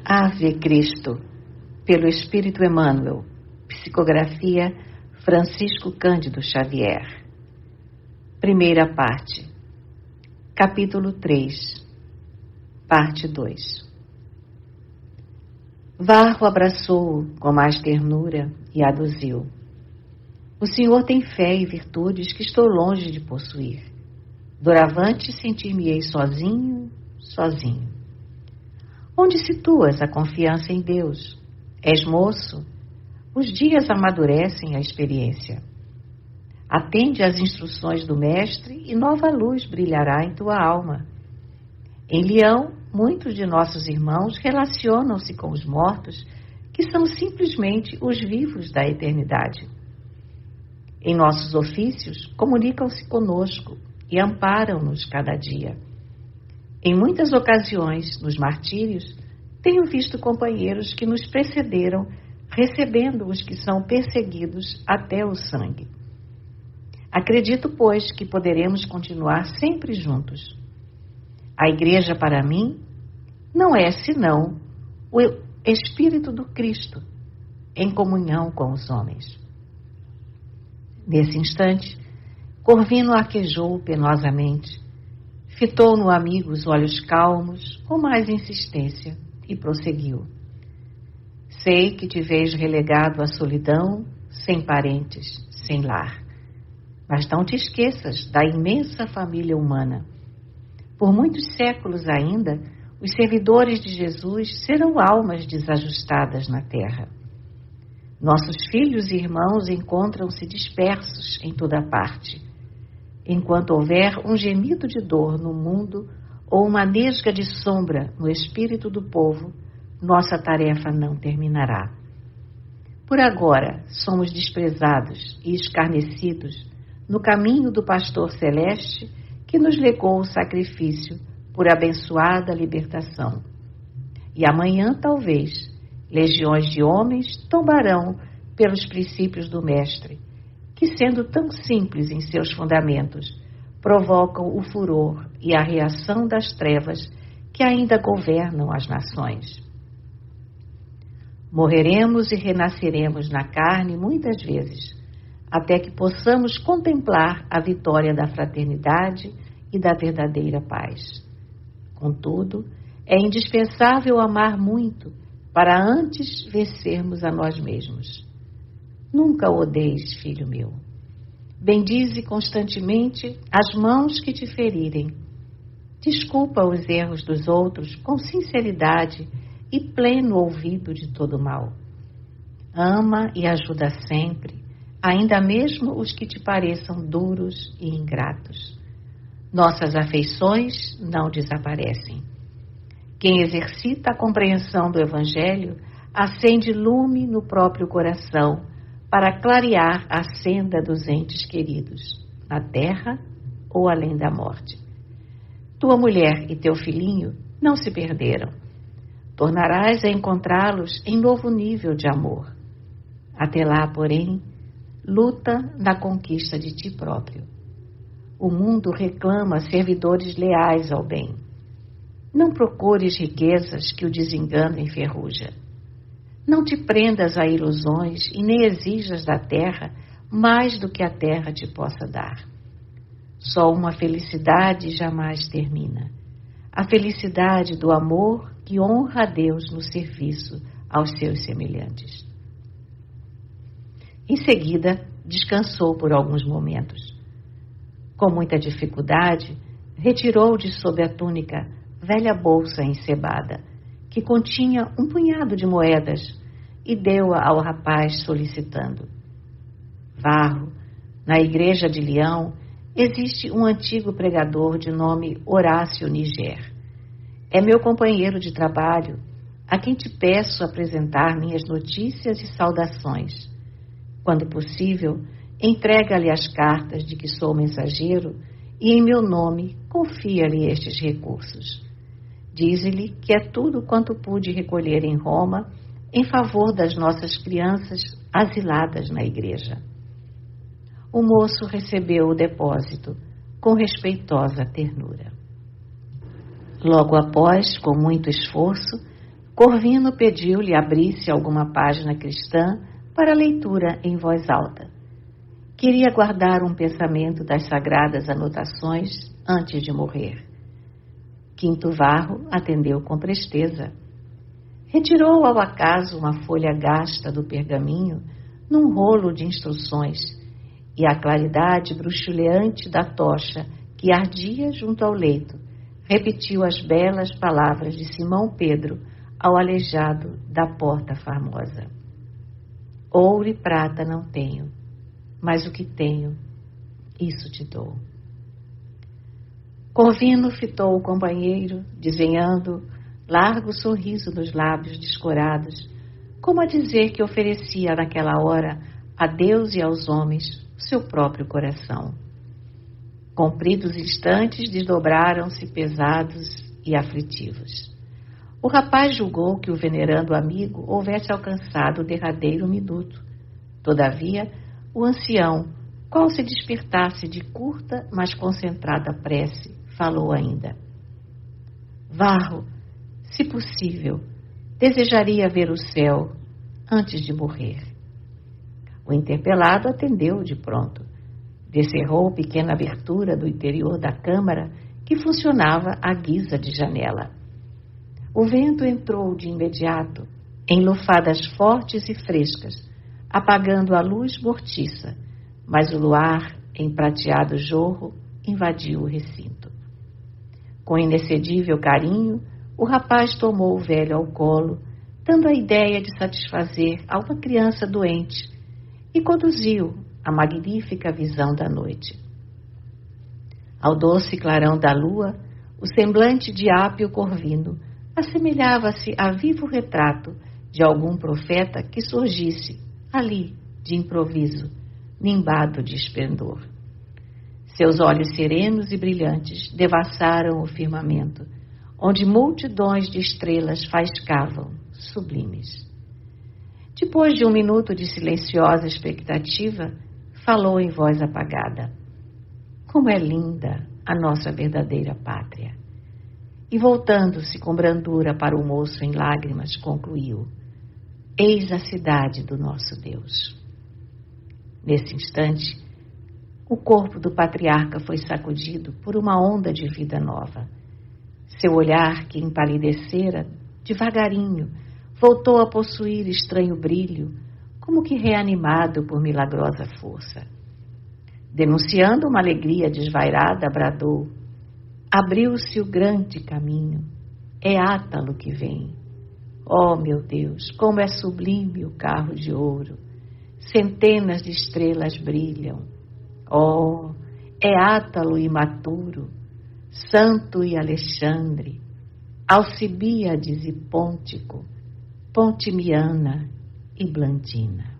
Ave Cristo, pelo Espírito Emmanuel, psicografia Francisco Cândido Xavier. Primeira parte, capítulo 3, parte 2. Varro abraçou-o com mais ternura e aduziu: o senhor tem fé e virtudes que estou longe de possuir. Doravante sentir-me-ei sozinho. Onde situas a confiança em Deus? És moço? Os dias amadurecem a experiência. Atende às instruções do Mestre e nova luz brilhará em tua alma. Em Leão, muitos de nossos irmãos relacionam-se com os mortos, que são simplesmente os vivos da eternidade. Em nossos ofícios, comunicam-se conosco e amparam-nos cada dia. Em muitas ocasiões, nos martírios, tenho visto companheiros que nos precederam, recebendo os que são perseguidos até o sangue. Acredito, pois, que poderemos continuar sempre juntos. A Igreja, para mim, não é senão o Espírito do Cristo, em comunhão com os homens. Nesse instante, Corvino arquejou penosamente, fitou no amigo os olhos calmos, com mais insistência, e prosseguiu: sei que te vês relegado à solidão, sem parentes, sem lar. Mas não te esqueças da imensa família humana. Por muitos séculos ainda, os servidores de Jesus serão almas desajustadas na terra. Nossos filhos e irmãos encontram-se dispersos em toda parte. Enquanto houver um gemido de dor no mundo ou uma nesga de sombra no espírito do povo, nossa tarefa não terminará. Por agora, somos desprezados e escarnecidos no caminho do pastor celeste que nos legou o sacrifício por abençoada libertação. E amanhã, talvez, legiões de homens tombarão pelos princípios do Mestre, que, sendo tão simples em seus fundamentos, provocam o furor e a reação das trevas que ainda governam as nações. Morreremos e renasceremos na carne muitas vezes, até que possamos contemplar a vitória da fraternidade e da verdadeira paz. Contudo, é indispensável amar muito para antes vencermos a nós mesmos. Nunca odeies, filho meu. Bendize constantemente as mãos que te ferirem. Desculpa os erros dos outros com sinceridade e pleno ouvido de todo mal. Ama e ajuda sempre, ainda mesmo os que te pareçam duros e ingratos. Nossas afeições não desaparecem. Quem exercita a compreensão do Evangelho acende lume no próprio coração para clarear a senda dos entes queridos, na terra ou além da morte. Tua mulher e teu filhinho não se perderam. Tornarás a encontrá-los em novo nível de amor. Até lá, porém, luta na conquista de ti próprio. O mundo reclama servidores leais ao bem. Não procures riquezas que o desengano enferruja. Não te prendas a ilusões e nem exijas da terra mais do que a terra te possa dar. Só uma felicidade jamais termina. A felicidade do amor que honra a Deus no serviço aos seus semelhantes. Em seguida, descansou por alguns momentos. Com muita dificuldade, retirou de sob a túnica velha bolsa encebada, que continha um punhado de moedas, e deu-a ao rapaz solicitando: Varro, na igreja de Leão, existe um antigo pregador de nome Horácio Niger. É meu companheiro de trabalho, a quem te peço apresentar minhas notícias e saudações. Quando possível, entrega-lhe as cartas de que sou mensageiro e, em meu nome, confia-lhe estes recursos. Dize-lhe que é tudo quanto pude recolher em Roma em favor das nossas crianças asiladas na igreja. O moço recebeu o depósito com respeitosa ternura. Logo após, com muito esforço, Corvino pediu-lhe abrisse alguma página cristã para leitura em voz alta. Queria guardar um pensamento das sagradas anotações antes de morrer. Quinto Varro atendeu com presteza. Retirou ao acaso uma folha gasta do pergaminho num rolo de instruções, e a claridade bruxuleante da tocha que ardia junto ao leito repetiu as belas palavras de Simão Pedro ao aleijado da Porta Famosa. Ouro e prata não tenho, mas o que tenho, isso te dou. Corvino fitou o companheiro, desenhando largo sorriso nos lábios descorados, como a dizer que oferecia naquela hora a Deus e aos homens o seu próprio coração. Compridos instantes desdobraram-se pesados e aflitivos. O rapaz julgou que o venerando amigo houvesse alcançado o derradeiro minuto. Todavia, o ancião, qual se despertasse de curta, mas concentrada prece, falou ainda. Varro, se possível, desejaria ver o céu antes de morrer. O interpelado atendeu de pronto. Descerrou pequena abertura do interior da câmara que funcionava à guisa de janela. O vento entrou de imediato, em lufadas fortes e frescas, apagando a luz mortiça, mas o luar, em prateado jorro, invadiu o recinto. Com inexcedível carinho, o rapaz tomou o velho ao colo, dando a ideia de satisfazer a uma criança doente, e conduziu a magnífica visão da noite. Ao doce clarão da lua, o semblante de Apio Corvino assemelhava-se a vivo retrato de algum profeta que surgisse ali, de improviso, nimbado de esplendor. Seus olhos serenos e brilhantes devassaram o firmamento, onde multidões de estrelas faiscavam, sublimes. Depois de um minuto de silenciosa expectativa, falou em voz apagada. Como é linda a nossa verdadeira pátria! E voltando-se com brandura para o moço em lágrimas, concluiu. Eis a cidade do nosso Deus. Nesse instante, o corpo do patriarca foi sacudido por uma onda de vida nova. Seu olhar, que empalidecera, devagarinho, voltou a possuir estranho brilho, como que reanimado por milagrosa força. Denunciando uma alegria desvairada, bradou. Abriu-se o grande caminho, é Átalo que vem. Oh, meu Deus, como é sublime o carro de ouro! Centenas de estrelas brilham. Oh, é Átalo imaturo, Santo e Alexandre, Alcibíades e Pôntico, Pontimiana e Blandina.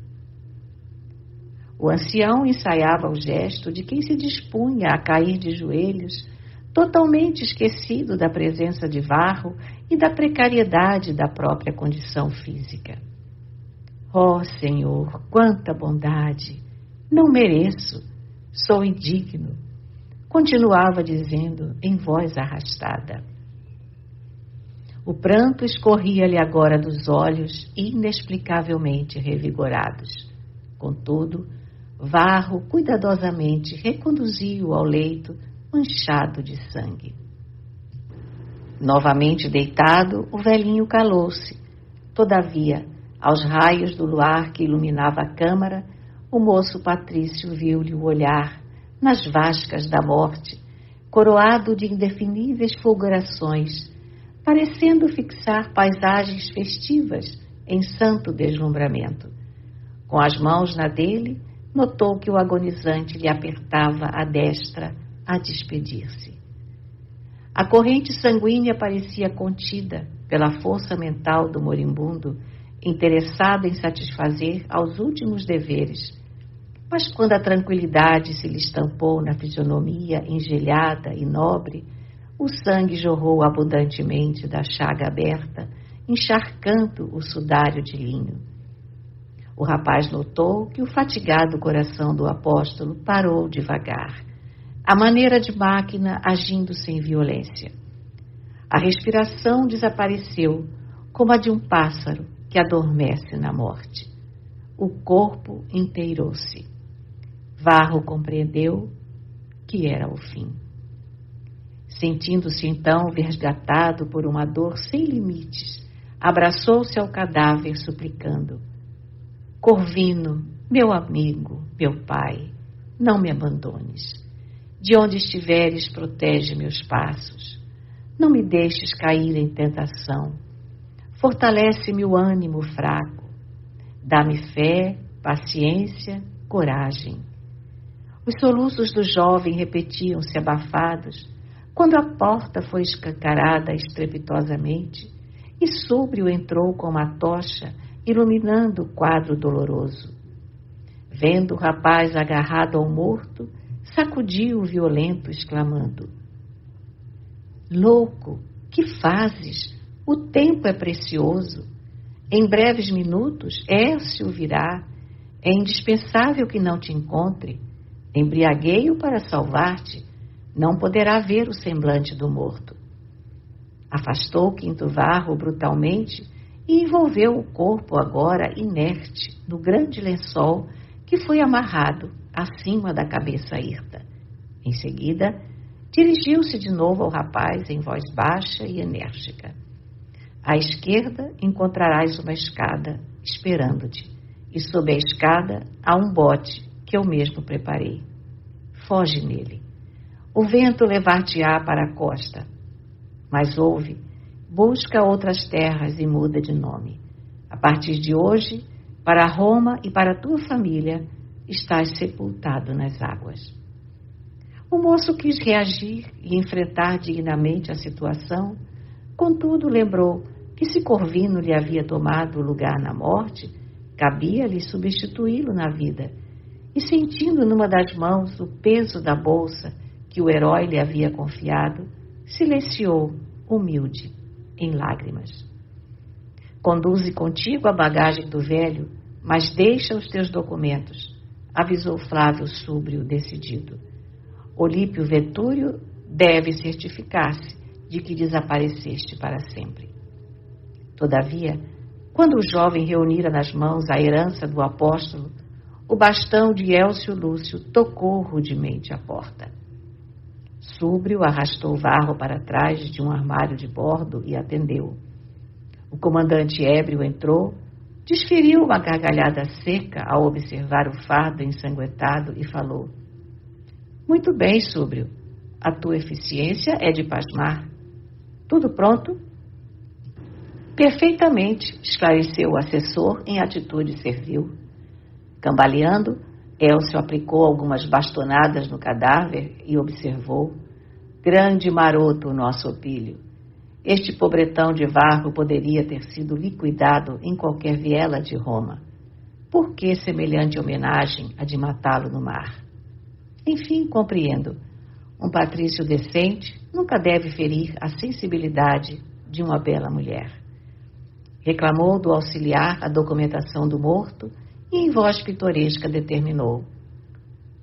O ancião ensaiava o gesto de quem se dispunha a cair de joelhos, totalmente esquecido da presença de Varro e da precariedade da própria condição física. Oh, Senhor, quanta bondade! Não mereço, sou indigno, continuava dizendo em voz arrastada. O pranto escorria-lhe agora dos olhos, inexplicavelmente revigorados. Contudo, Varro cuidadosamente reconduziu-o ao leito, manchado de sangue. Novamente deitado, o velhinho calou-se. Todavia, aos raios do luar que iluminava a câmara, o moço patrício viu-lhe o olhar, nas vascas da morte, coroado de indefiníveis fulgurações, parecendo fixar paisagens festivas em santo deslumbramento. Com as mãos na dele, notou que o agonizante lhe apertava a destra a despedir-se. A corrente sanguínea parecia contida pela força mental do moribundo, interessado em satisfazer aos últimos deveres. Mas quando a tranquilidade se lhe estampou na fisionomia engelhada e nobre, o sangue jorrou abundantemente da chaga aberta, encharcando o sudário de linho. O rapaz notou que o fatigado coração do apóstolo parou devagar, à maneira de máquina agindo sem violência. A respiração desapareceu, como a de um pássaro que adormece na morte. O corpo inteirou-se. Varro compreendeu que era o fim. Sentindo-se então resgatado por uma dor sem limites, abraçou-se ao cadáver suplicando: Corvino, meu amigo, meu pai, não me abandones. De onde estiveres, protege meus passos. Não me deixes cair em tentação. Fortalece-me o ânimo fraco. Dá-me fé, paciência, coragem. Os soluços do jovem repetiam-se abafados, quando a porta foi escancarada estrepitosamente e Súbrio entrou com uma tocha, iluminando o quadro doloroso. Vendo o rapaz agarrado ao morto, sacudiu o violento, exclamando: Louco, que fazes? O tempo é precioso. Em breves minutos, Hércio virá. É indispensável que não te encontre. Embriaguei-o para salvar-te. Não poderá ver o semblante do morto. Afastou Quinto Varro brutalmente e envolveu o corpo agora inerte no grande lençol que foi amarrado acima da cabeça hirta. Em seguida, dirigiu-se de novo ao rapaz em voz baixa e enérgica. À esquerda encontrarás uma escada esperando-te, e sob a escada há um bote que eu mesmo preparei. Foge nele. O vento levar-te-á para a costa. Mas ouve, busca outras terras e muda de nome. A partir de hoje, para Roma e para tua família, estás sepultado nas águas. O moço quis reagir e enfrentar dignamente a situação, contudo lembrou que se Corvino lhe havia tomado o lugar na morte, cabia-lhe substituí-lo na vida, e sentindo numa das mãos o peso da bolsa que o herói lhe havia confiado, silenciou, humilde, em lágrimas. Conduze contigo a bagagem do velho, mas deixa os teus documentos, avisou Flávio Súbrio decidido. Olímpio Vetúrio deve certificar-se de que desapareceste para sempre. Todavia, quando o jovem reunira nas mãos a herança do apóstolo, o bastão de Elcio Lúcio tocou rudemente a porta. Súbrio arrastou Varro para trás de um armário de bordo e atendeu. O comandante ébrio entrou, desferiu uma gargalhada seca ao observar o fardo ensanguentado e falou: Muito bem, Súbrio. A tua eficiência é de pasmar. Tudo pronto? Perfeitamente, esclareceu o assessor em atitude servil. Cambaleando, Elcio aplicou algumas bastonadas no cadáver e observou: Grande maroto o nosso Opílio. Este pobretão de Varro poderia ter sido liquidado em qualquer viela de Roma. Por que semelhante homenagem a de matá-lo no mar? Enfim, compreendo. Um patrício decente nunca deve ferir a sensibilidade de uma bela mulher. Reclamou do auxiliar a documentação do morto e em voz pitoresca determinou: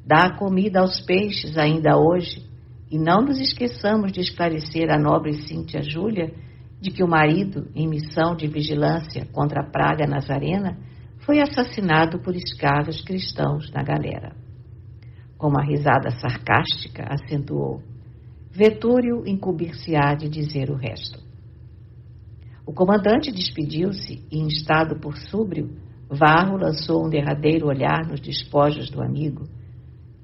Dá comida aos peixes ainda hoje e não nos esqueçamos de esclarecer a nobre Cíntia Júlia de que o marido, em missão de vigilância contra a praga nazarena, foi assassinado por escravos cristãos na galera. Com uma risada sarcástica, acentuou: Vetúrio incumbir-se-á de dizer o resto. O comandante despediu-se e, instado por Súbrio, Varro lançou um derradeiro olhar nos despojos do amigo.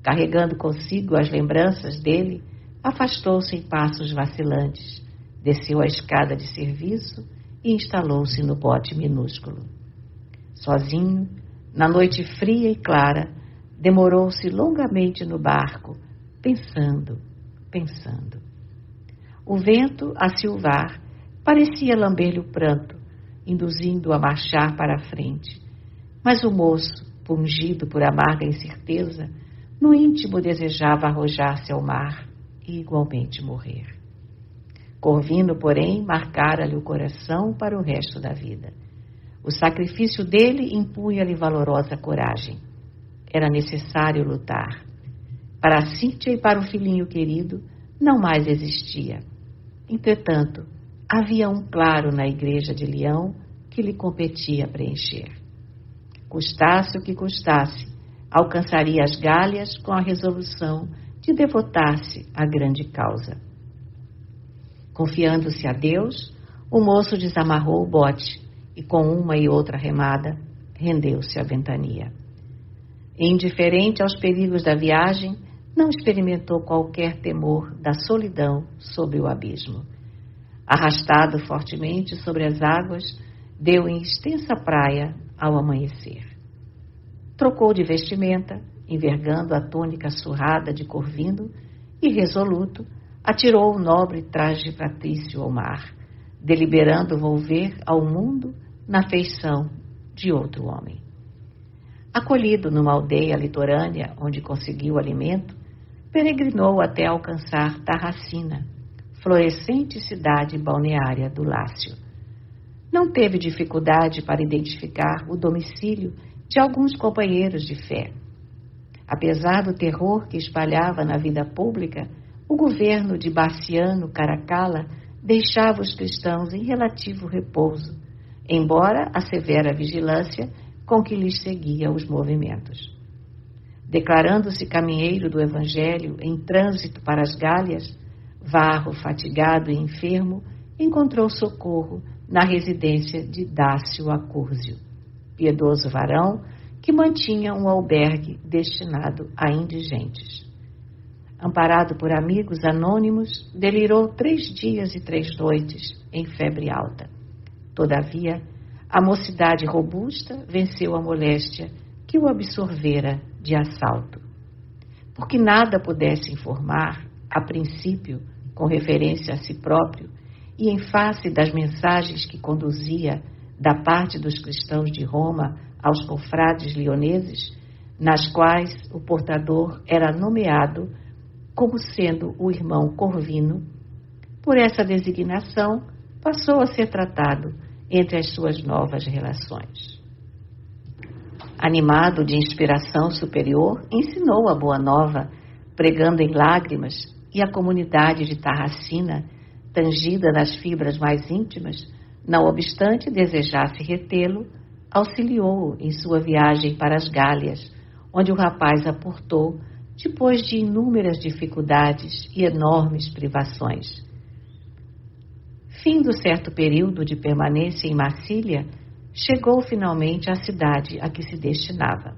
Carregando consigo as lembranças dele, afastou-se em passos vacilantes, desceu a escada de serviço e instalou-se no bote minúsculo. Sozinho, na noite fria e clara, demorou-se longamente no barco, pensando. O vento, a silvar, parecia lamber-lhe o pranto, induzindo-o a marchar para a frente. Mas o moço, pungido por amarga incerteza, no íntimo desejava arrojar-se ao mar e igualmente morrer. Corvino, porém, marcara-lhe o coração para o resto da vida. O sacrifício dele impunha-lhe valorosa coragem. Era necessário lutar. Para a Cíntia e para o filhinho querido, não mais existia. Entretanto, havia um claro na igreja de Leão que lhe competia preencher. Custasse o que custasse, alcançaria as Gálias com a resolução de devotar-se à grande causa. Confiando-se a Deus, o moço desamarrou o bote e, com uma e outra remada, rendeu-se à ventania. Indiferente aos perigos da viagem, não experimentou qualquer temor da solidão sobre o abismo. Arrastado fortemente sobre as águas, deu em extensa praia ao amanhecer. Trocou de vestimenta, envergando a túnica surrada de corvindo, e, resoluto, atirou o nobre traje patrício ao mar, deliberando volver ao mundo na feição de outro homem. Acolhido numa aldeia litorânea onde conseguiu alimento, peregrinou até alcançar Tarracina, florescente cidade balneária do Lácio. Não teve dificuldade para identificar o domicílio de alguns companheiros de fé. Apesar do terror que espalhava na vida pública, o governo de Bassiano Caracalla deixava os cristãos em relativo repouso, embora a severa vigilância com que lhes seguia os movimentos. Declarando-se caminheiro do Evangelho em trânsito para as Gálias, Varro, fatigado e enfermo, encontrou socorro na residência de Dácio Acúrzio, piedoso varão que mantinha um albergue destinado a indigentes. Amparado por amigos anônimos, delirou 3 dias e 3 noites em febre alta. Todavia, a mocidade robusta venceu a moléstia que o absorvera de assalto. Porque nada pudesse informar, a princípio, com referência a si próprio, e em face das mensagens que conduzia da parte dos cristãos de Roma aos confrades lioneses, nas quais o portador era nomeado como sendo o irmão Corvino, por essa designação passou a ser tratado entre as suas novas relações. Animado de inspiração superior, ensinou a Boa Nova, pregando em lágrimas, e a comunidade de Tarracina, tangida nas fibras mais íntimas, não obstante desejasse retê-lo, auxiliou-o em sua viagem para as Gálias, onde o rapaz aportou depois de inúmeras dificuldades e enormes privações. Findo certo período de permanência em Massília, chegou finalmente à cidade a que se destinava.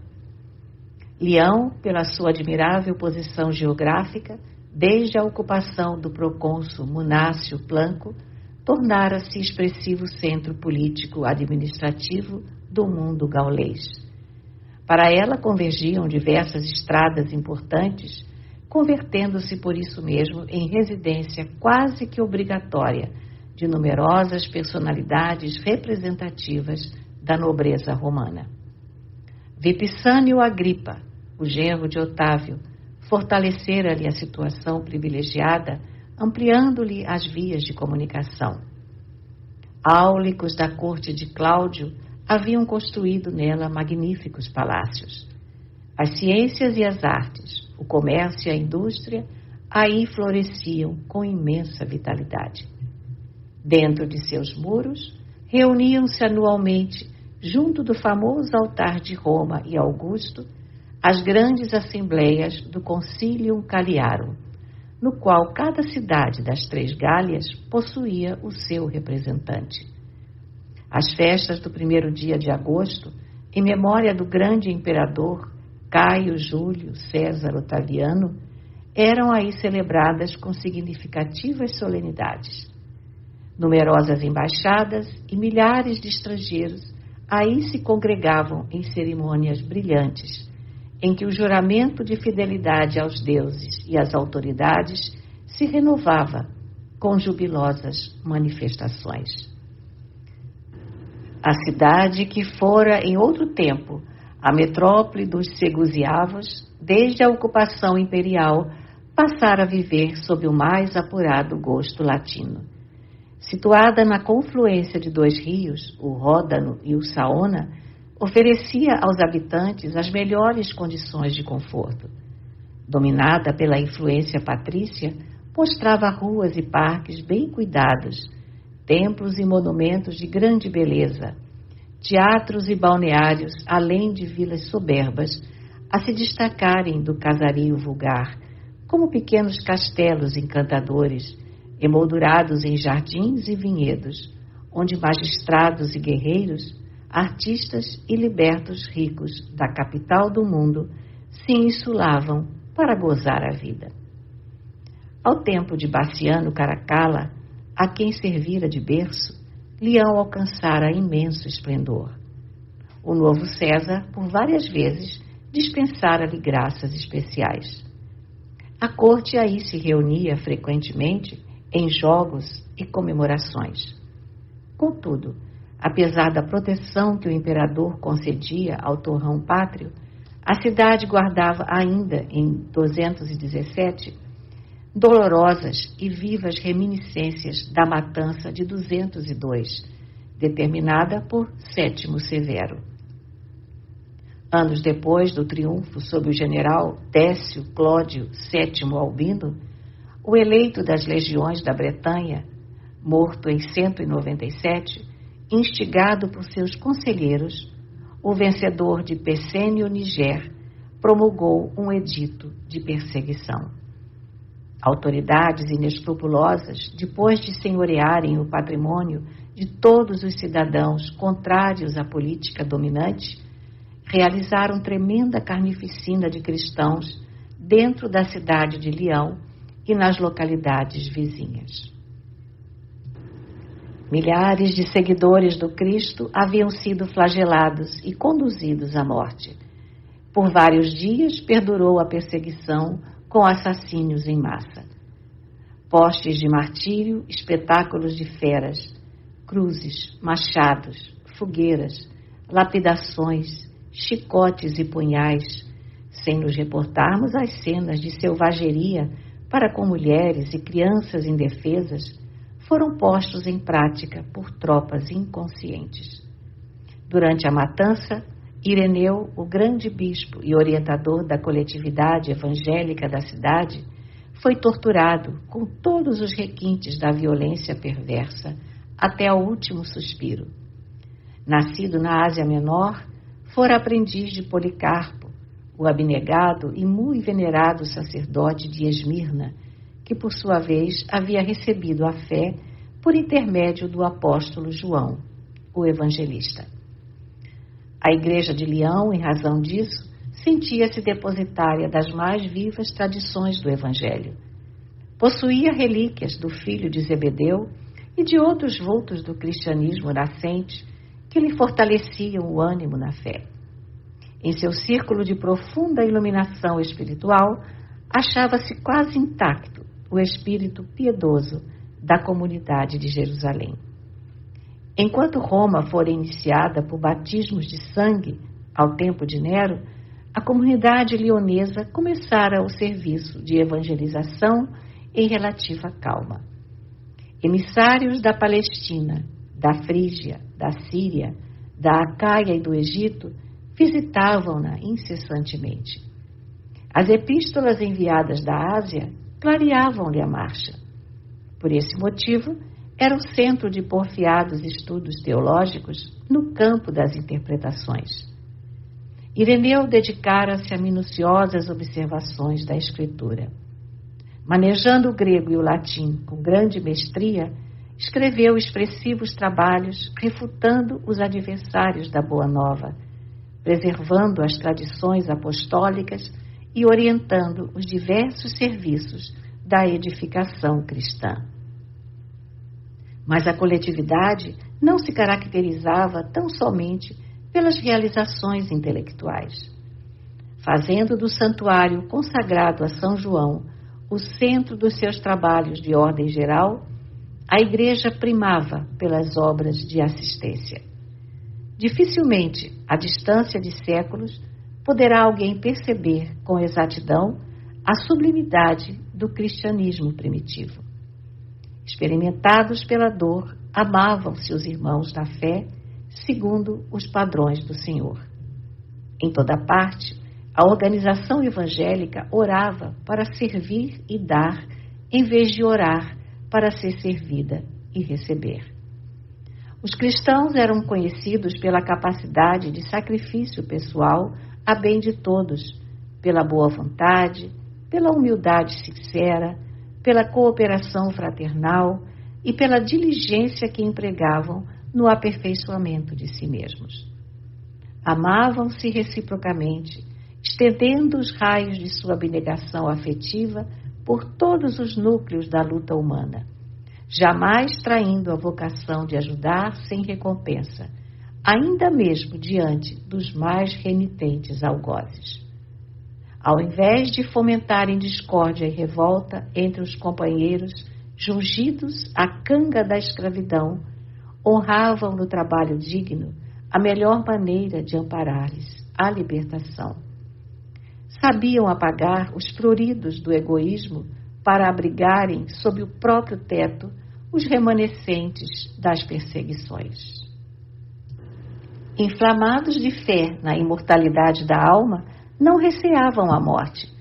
Leão, pela sua admirável posição geográfica, desde a ocupação do procônsul Munácio Planco, tornara-se expressivo centro político-administrativo do mundo gaulês. Para ela convergiam diversas estradas importantes, convertendo-se por isso mesmo em residência quase que obrigatória de numerosas personalidades representativas da nobreza romana. Vipsânio Agripa, o genro de Otávio, fortalecera-lhe a situação privilegiada, ampliando-lhe as vias de comunicação. Áulicos da corte de Cláudio haviam construído nela magníficos palácios. As ciências e as artes, o comércio e a indústria aí floresciam com imensa vitalidade. Dentro de seus muros, reuniam-se anualmente, junto do famoso altar de Roma e Augusto, as grandes assembleias do Concilium Caliarum, no qual cada cidade das 3 Gálias possuía o seu representante. As festas do 1º dia de agosto, em memória do grande imperador Caio Júlio César Otaviano, eram aí celebradas com significativas solenidades. Numerosas embaixadas e milhares de estrangeiros aí se congregavam em cerimônias brilhantes, em que o juramento de fidelidade aos deuses e às autoridades se renovava com jubilosas manifestações. A cidade que fora em outro tempo a metrópole dos segusiavos, desde a ocupação imperial, passara a viver sob o mais apurado gosto latino. Situada na confluência de 2 rios, o Ródano e o Saona, oferecia aos habitantes as melhores condições de conforto. Dominada pela influência patrícia, mostrava ruas e parques bem cuidados, templos e monumentos de grande beleza, teatros e balneários, além de vilas soberbas, a se destacarem do casario vulgar, como pequenos castelos encantadores, emoldurados em jardins e vinhedos, onde magistrados e guerreiros, artistas e libertos ricos da capital do mundo se insulavam para gozar a vida. Ao tempo de Bassiano Caracalla, a quem servira de berço, Leão alcançara imenso esplendor. O novo César, por várias vezes, dispensara-lhe graças especiais. A corte aí se reunia frequentemente em jogos e comemorações. Contudo, apesar da proteção que o imperador concedia ao torrão pátrio, a cidade guardava ainda, em 217, dolorosas e vivas reminiscências da matança de 202, determinada por Sétimo Severo. Anos depois do triunfo sobre o general Décio Clódio VII Albino, o eleito das legiões da Bretanha, morto em 197, instigado por seus conselheiros, o vencedor de Pessênio Níger promulgou um edito de perseguição. Autoridades inescrupulosas, depois de senhorearem o patrimônio de todos os cidadãos contrários à política dominante, realizaram tremenda carnificina de cristãos dentro da cidade de Leão e nas localidades vizinhas. Milhares de seguidores do Cristo haviam sido flagelados e conduzidos à morte. Por vários dias perdurou a perseguição com assassínios em massa. Postes de martírio, espetáculos de feras, cruzes, machados, fogueiras, lapidações, chicotes e punhais, sem nos reportarmos às cenas de selvageria para com mulheres e crianças indefesas, foram postos em prática por tropas inconscientes. Durante a matança, Ireneu, o grande bispo e orientador da coletividade evangélica da cidade, foi torturado com todos os requintes da violência perversa até ao último suspiro. Nascido na Ásia Menor, fora aprendiz de Policarpo, o abnegado e muito venerado sacerdote de Esmirna, que por sua vez havia recebido a fé por intermédio do apóstolo João, o evangelista. A Igreja de Leão, em razão disso, sentia-se depositária das mais vivas tradições do Evangelho. Possuía relíquias do filho de Zebedeu e de outros vultos do cristianismo nascente que lhe fortaleciam o ânimo na fé. Em seu círculo de profunda iluminação espiritual, achava-se quase intacto o espírito piedoso da comunidade de Jerusalém. Enquanto Roma fora iniciada por batismos de sangue ao tempo de Nero, a comunidade leonesa começara o serviço de evangelização em relativa calma. Emissários da Palestina, da Frígia, da Síria, da Acaia e do Egito visitavam-na incessantemente. As epístolas enviadas da Ásia clareavam-lhe a marcha. Por esse motivo, era o centro de porfiados estudos teológicos no campo das interpretações. Ireneu dedicara-se a minuciosas observações da Escritura. Manejando o grego e o latim com grande mestria, escreveu expressivos trabalhos refutando os adversários da Boa Nova, preservando as tradições apostólicas e orientando os diversos serviços da edificação cristã. Mas a coletividade não se caracterizava tão somente pelas realizações intelectuais. Fazendo do santuário consagrado a São João o centro dos seus trabalhos de ordem geral, a Igreja primava pelas obras de assistência. Dificilmente, à distância de séculos, poderá alguém perceber com exatidão a sublimidade do cristianismo primitivo. Experimentados pela dor, amavam-se os irmãos na fé, segundo os padrões do Senhor. Em toda parte, a organização evangélica orava para servir e dar, em vez de orar para ser servida e receber. Os cristãos eram conhecidos pela capacidade de sacrifício pessoal a bem de todos, pela boa vontade, pela humildade sincera, pela cooperação fraternal e pela diligência que empregavam no aperfeiçoamento de si mesmos. Amavam-se reciprocamente, estendendo os raios de sua abnegação afetiva por todos os núcleos da luta humana, jamais traindo a vocação de ajudar sem recompensa, ainda mesmo diante dos mais renitentes algozes. Ao invés de fomentarem discórdia e revolta entre os companheiros jungidos à canga da escravidão, honravam no trabalho digno a melhor maneira de amparar-lhes a libertação. Sabiam apagar os pruridos do egoísmo para abrigarem sob o próprio teto os remanescentes das perseguições. Inflamados de fé na imortalidade da alma, não receavam a morte.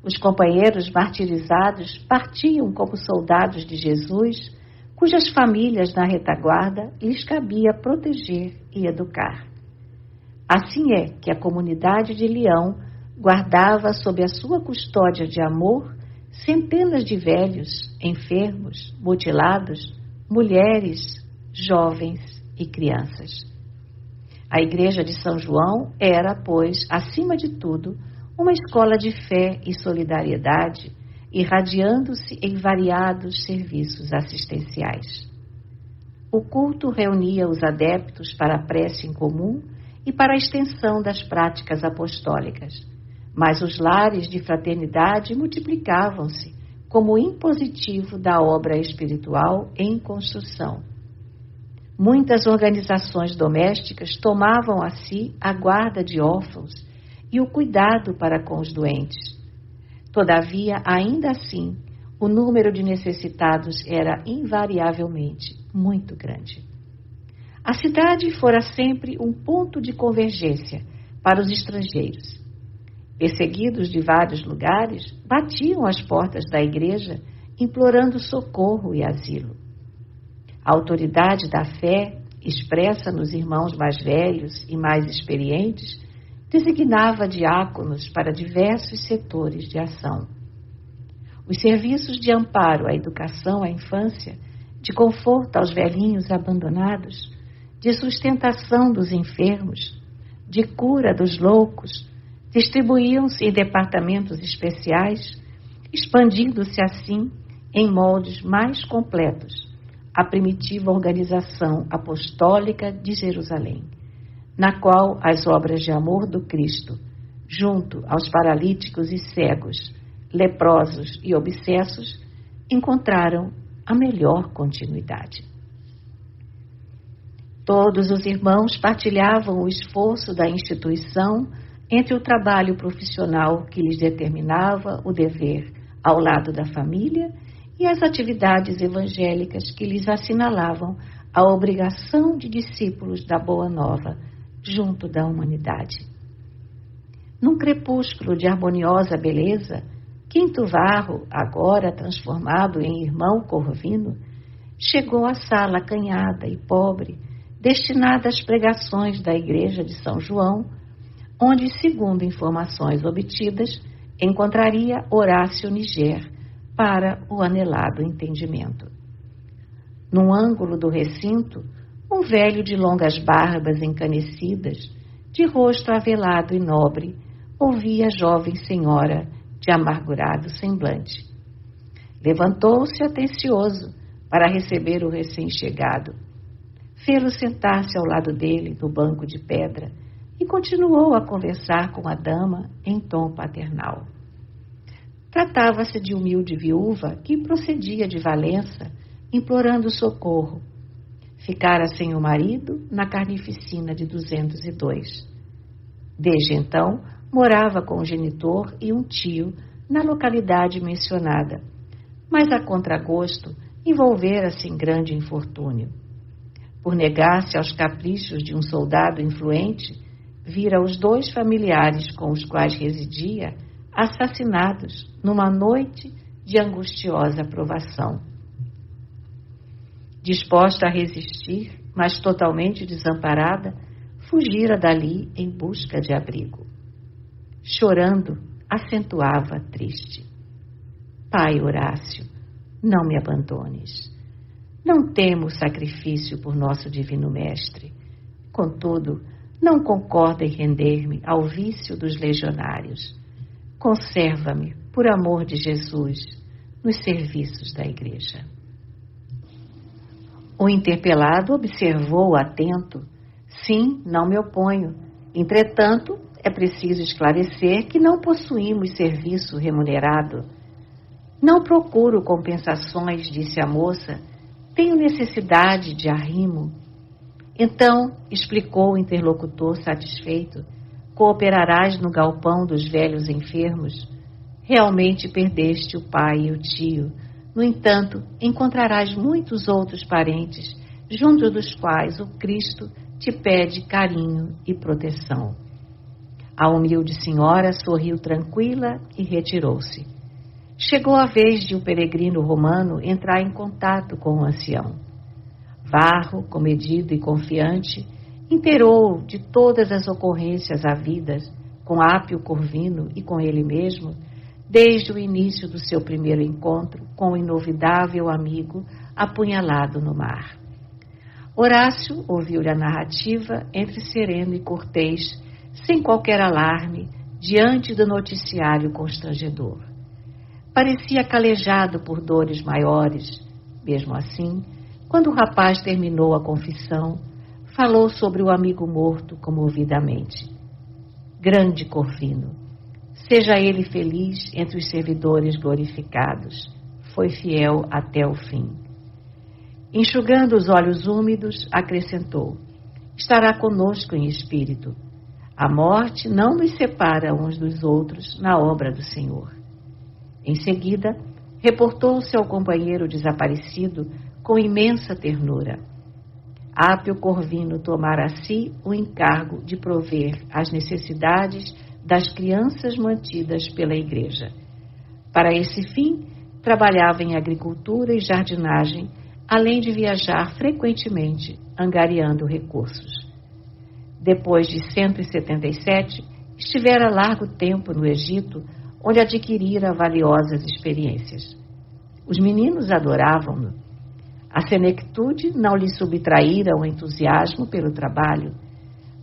Os companheiros martirizados partiam como soldados de Jesus, cujas famílias na retaguarda lhes cabia proteger e educar. Assim é que a comunidade de Leão guardava sob a sua custódia de amor centenas de velhos, enfermos, mutilados, mulheres, jovens e crianças. A Igreja de São João era, pois, acima de tudo, uma escola de fé e solidariedade, irradiando-se em variados serviços assistenciais. O culto reunia os adeptos para a prece em comum e para a extensão das práticas apostólicas, mas os lares de fraternidade multiplicavam-se como impositivo da obra espiritual em construção. Muitas organizações domésticas tomavam a si a guarda de órfãos e o cuidado para com os doentes. Todavia, ainda assim, o número de necessitados era invariavelmente muito grande. A cidade fora sempre um ponto de convergência para os estrangeiros. Perseguidos de vários lugares, batiam às portas da igreja, implorando socorro e asilo. A autoridade da fé, expressa nos irmãos mais velhos e mais experientes, designava diáconos para diversos setores de ação. Os serviços de amparo à educação à infância, de conforto aos velhinhos abandonados, de sustentação dos enfermos, de cura dos loucos, distribuíam-se em departamentos especiais, expandindo-se assim em moldes mais completos a primitiva organização apostólica de Jerusalém, na qual as obras de amor do Cristo, junto aos paralíticos e cegos, leprosos e obsessos, encontraram a melhor continuidade. Todos os irmãos partilhavam o esforço da instituição entre o trabalho profissional que lhes determinava o dever ao lado da família e as atividades evangélicas que lhes assinalavam a obrigação de discípulos da Boa Nova junto da humanidade. Num crepúsculo de harmoniosa beleza, Quinto Varro, agora transformado em irmão Corvino, chegou à sala acanhada e pobre, destinada às pregações da Igreja de São João, onde, segundo informações obtidas, encontraria Horácio Niger para o anelado entendimento. Num ângulo do recinto, um velho de longas barbas encanecidas, de rosto avelado e nobre, ouvia a jovem senhora de amargurado semblante. Levantou-se atencioso para receber o recém-chegado. Fê-lo sentar-se ao lado dele no banco de pedra e continuou a conversar com a dama em tom paternal. Tratava-se de humilde viúva que procedia de Valença, implorando socorro. Ficara sem o marido na carnificina de 202. Desde então, morava com o genitor e um tio na localidade mencionada, mas a contragosto envolvera-se em grande infortúnio. Por negar-se aos caprichos de um soldado influente, vira os 2 familiares com os quais residia assassinados numa noite de angustiosa provação. Disposta a resistir, mas totalmente desamparada, fugira dali em busca de abrigo. Chorando, acentuava triste: Pai Horácio, não me abandones. Não temo o sacrifício por nosso divino mestre. Contudo, não concordo em render-me ao vício dos legionários. Conserva-me, por amor de Jesus, nos serviços da Igreja. O interpelado observou atento. Sim, não me oponho. Entretanto, é preciso esclarecer que não possuímos serviço remunerado. Não procuro compensações, disse a moça. Tenho necessidade de arrimo. Então, explicou o interlocutor satisfeito, cooperarás no galpão dos velhos enfermos. Realmente perdeste o pai e o tio. No entanto, encontrarás muitos outros parentes, junto dos quais o Cristo te pede carinho e proteção. A humilde senhora sorriu tranquila e retirou-se. Chegou a vez de o peregrino romano entrar em contato com o ancião. Varro, comedido e confiante, inteirou de todas as ocorrências havidas com Apio Corvino e com ele mesmo, desde o início do seu primeiro encontro com o inovidável amigo apunhalado no mar. Horácio ouviu-lhe a narrativa entre sereno e cortês, sem qualquer alarme, diante do noticiário constrangedor. Parecia calejado por dores maiores. Mesmo assim, quando o rapaz terminou a confissão, falou sobre o amigo morto comovidamente. Grande Corvino, seja ele feliz entre os servidores glorificados. Foi fiel até o fim. Enxugando os olhos úmidos, acrescentou: estará conosco em espírito. A morte não nos separa uns dos outros na obra do Senhor. Em seguida, reportou-se ao companheiro desaparecido com imensa ternura. Apio Corvino tomara a si o encargo de prover as necessidades das crianças mantidas pela Igreja. Para esse fim, trabalhava em agricultura e jardinagem, além de viajar frequentemente, angariando recursos. Depois de 177, estivera largo tempo no Egito, onde adquirira valiosas experiências. Os meninos adoravam-no. A senectude não lhe subtraíra o entusiasmo pelo trabalho.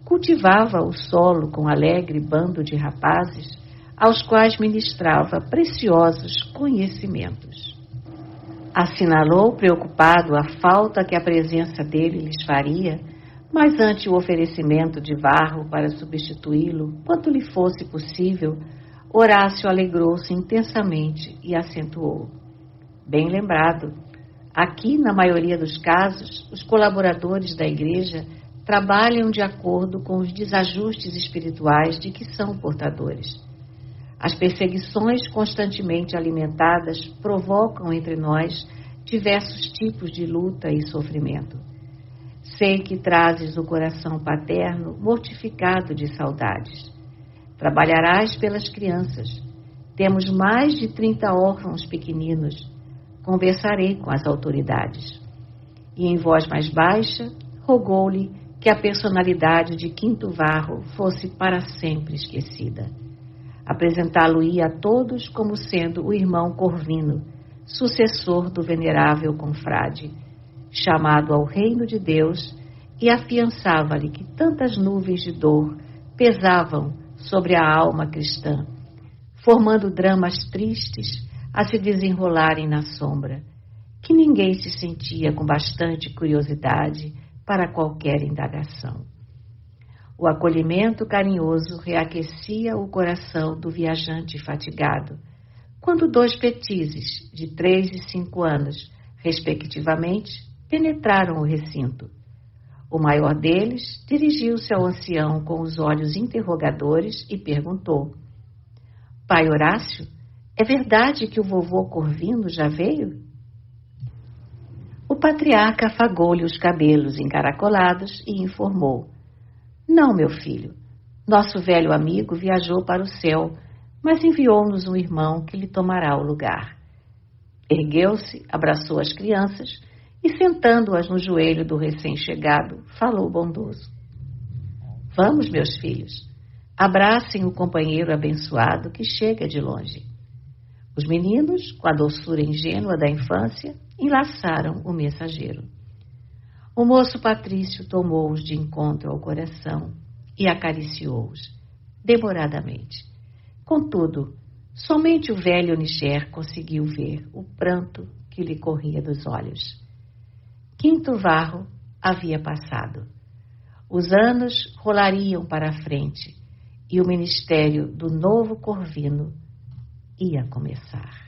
Cultivava o solo com alegre bando de rapazes, aos quais ministrava preciosos conhecimentos. Assinalou preocupado a falta que a presença dele lhes faria, mas ante o oferecimento de Varro para substituí-lo, quanto lhe fosse possível, Horácio alegrou-se intensamente e acentuou: bem lembrado, aqui, na maioria dos casos, os colaboradores da Igreja trabalham de acordo com os desajustes espirituais de que são portadores. As perseguições constantemente alimentadas provocam entre nós diversos tipos de luta e sofrimento. Sei que trazes o coração paterno mortificado de saudades. Trabalharás pelas crianças. Temos mais de 30 órfãos pequeninos. Conversarei com as autoridades. E em voz mais baixa, rogou-lhe que a personalidade de Quinto Varro fosse para sempre esquecida. Apresentá-lo-ia a todos como sendo o irmão Corvino, sucessor do venerável confrade, chamado ao reino de Deus, e afiançava-lhe que tantas nuvens de dor pesavam sobre a alma cristã, formando dramas tristes a se desenrolarem na sombra, que ninguém se sentia com bastante curiosidade para qualquer indagação. O acolhimento carinhoso reaquecia o coração do viajante fatigado, quando 2 petizes, de 3 e 5 anos, respectivamente, penetraram o recinto. O maior deles dirigiu-se ao ancião com os olhos interrogadores e perguntou: Pai Horácio, é verdade que o vovô Corvino já veio? O patriarca afagou-lhe os cabelos encaracolados e informou: Não, meu filho, nosso velho amigo viajou para o céu, mas enviou-nos um irmão que lhe tomará o lugar. Ergueu-se, abraçou as crianças e, sentando-as no joelho do recém-chegado, falou bondoso: Vamos, meus filhos, abracem o companheiro abençoado que chega de longe. Os meninos, com a doçura ingênua da infância, enlaçaram o mensageiro. O moço patrício tomou-os de encontro ao coração e acariciou-os, demoradamente. Contudo, somente o velho Niger conseguiu ver o pranto que lhe corria dos olhos. Quinto Varro havia passado. Os anos rolariam para a frente e o ministério do novo Corvino ia começar.